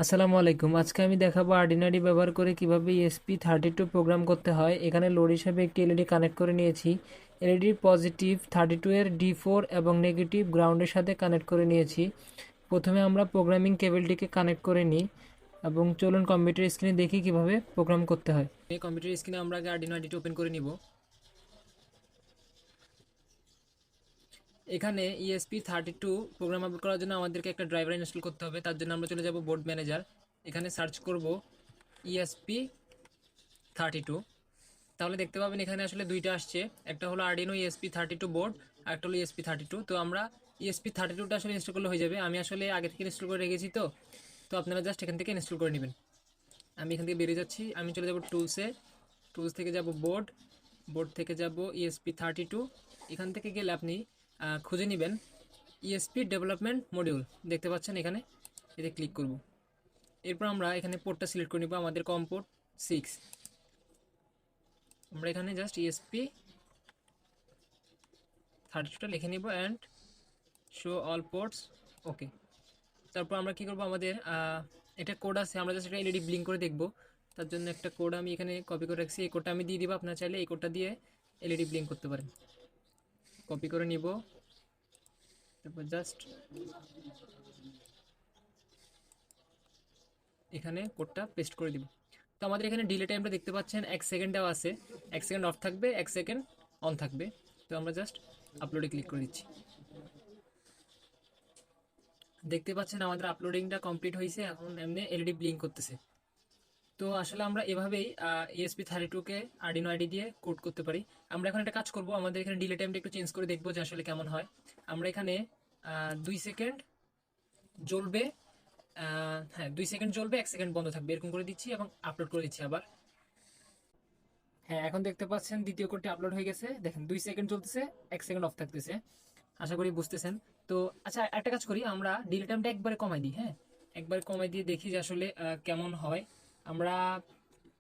আসসালামু আলাইকুম। আজকে আমি দেখাবো আর্ডিনারি ব্যবহার করে কিভাবে ESP32 প্রোগ্রাম করতে হয়। এখানে লোড হিসাবে একটি এলইডি কানেক্ট করে নিয়েছি। এলইডি পজিটিভ 32 এর D4 এবং নেগেটিভ গ্রাউন্ডের সাথে কানেক্ট করে নিয়েছি। প্রথমে আমরা প্রোগ্রামিং কেবলটিকে কানেক্ট করে নিই এবং চলুন কম্পিউটার স্ক্রিনে দেখি কিভাবে প্রোগ্রাম করতে হয়। এই কম্পিউটার স্ক্রিনে আমরা আগে আর্ডিনারিটি ওপেন করে নিব। এখানে ESP32 প্রোগ্রাম আপলোড করার জন্য আমাদেরকে একটা ড্রাইভার ইনস্টল করতে হবে। তার জন্য আমরা চলে যাব বোর্ড ম্যানেজার। এখানে সার্চ করব ESP32। তাহলে দেখতে পাবেন এখানে আসলে দুইটা আসছে, একটা হলো আরডিনো ESP32 বোর্ড আর একটা হলো ESP32। তো আমরা ESP32টা আসলে ইনস্টল করলে হয়ে যাবে। আমি আসলে আগে থেকে ইনস্টল করে রেখেছি, তো তো আপনারা জাস্ট এখান থেকে ইনস্টল করে নেবেন। আমি এখান থেকে বেরিয়ে যাচ্ছি, আমি চলে যাব টুলসে। টুলস থেকে যাব বোর্ড, বোর্ড থেকে যাব ESP32। এখান থেকে গেলে আপনি খুঁজে নেবেন ESP ডেভেলপমেন্ট মডিউল, দেখতে পাচ্ছেন এখানে, এতে ক্লিক করব। এরপর আমরা এখানে পোর্টটা সিলেক্ট করে নিব, আমাদের কম পোর্ট 6। আমরা এখানে জাস্ট ESP32টা লিখে নিব অ্যান্ড শো অল পোর্টস, ওকে। তারপর আমরা কি করব, আমাদের এটা কোড আছে, আমরা জাস্ট এটা এলইডি ব্লিঙ্ক করে দেখব। তার জন্য একটা কোড আমি এখানে কপি করে রাখছি, এই কোডটা আমি দিয়ে দিব। আপনারা চাইলে এই কোডটা দিয়ে এলইডি ব্লিঙ্ক করতে পারেন। কপি করে নিব, তারপর জাস্ট এখানে কোডটা পেস্ট করে দিব। তো আমাদের এখানে ডিলে টাইমটা দেখতে পাচ্ছেন 1 সেকেন্ড দেওয়া আছে। 1 সেকেন্ড অফ থাকবে, 1 সেকেন্ড অন থাকবে। তো আমরা জাস্ট আপলোডে ক্লিক করে দিচ্ছি। দেখতে পাচ্ছেন আমাদের আপলোডিংটা কমপ্লিট হয়েছে, এখন এমনি এলইডি ব্লিঙ্ক করতেছে। তো আসলে আমরা এভাবেই ESP32কে আরডিনো আইডি দিয়ে কোড করতে পারি। আমরা এখন একটা কাজ করব, আমাদের এখানে ডিলে টাইমটা একটু চেঞ্জ করে দেখবো যে আসলে কেমন হয়। আমরা এখানে 2 সেকেন্ড জ্বলবে, হ্যাঁ 2 সেকেন্ড জ্বলবে, 1 সেকেন্ড বন্ধ থাকবে, এরকম করে দিচ্ছি এবং আপলোড করে দিচ্ছি আবার। হ্যাঁ, এখন দেখতে পাচ্ছেন দ্বিতীয় কোডটি আপলোড হয়ে গেছে। দেখেন 2 সেকেন্ড চলতেছে, 1 সেকেন্ড অফ থাকতেছে। আশা করি বুঝতেছেন। তো আচ্ছা, একটা কাজ করি, আমরা ডিলে টাইমটা একবারে কমাই দিই। হ্যাঁ, একবারে কমাই দিয়ে দেখি যে আসলে কেমন হয়। আমরা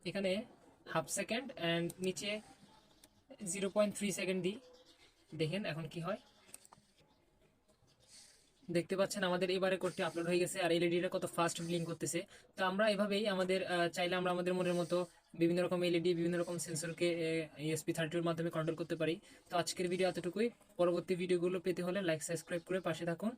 এখানে 1/2 সেকেন্ড অ্যান্ড নিচে 0.3 সেকেন্ড দিই, দেখেন এখন কি হয়। দেখতে পাচ্ছেন আমাদের এবারে কোডটি আপলোড হয়ে গেছে আর এলইডিটা কত ফাস্ট ব্লিঙ্ক করতেছে। তো আমরা এভাবেই আমাদের চাইলে আমরা আমাদের মনের মতো বিভিন্ন রকম এলইডি, বিভিন্ন রকম সেন্সরকে ESP32 মাধ্যমে কন্ট্রোল করতে পারি। তো আজকের ভিডিও এতটুকুই। পরবর্তী ভিডিওগুলো পেতে হলে লাইক সাবস্ক্রাইব করে পাশে থাকুন।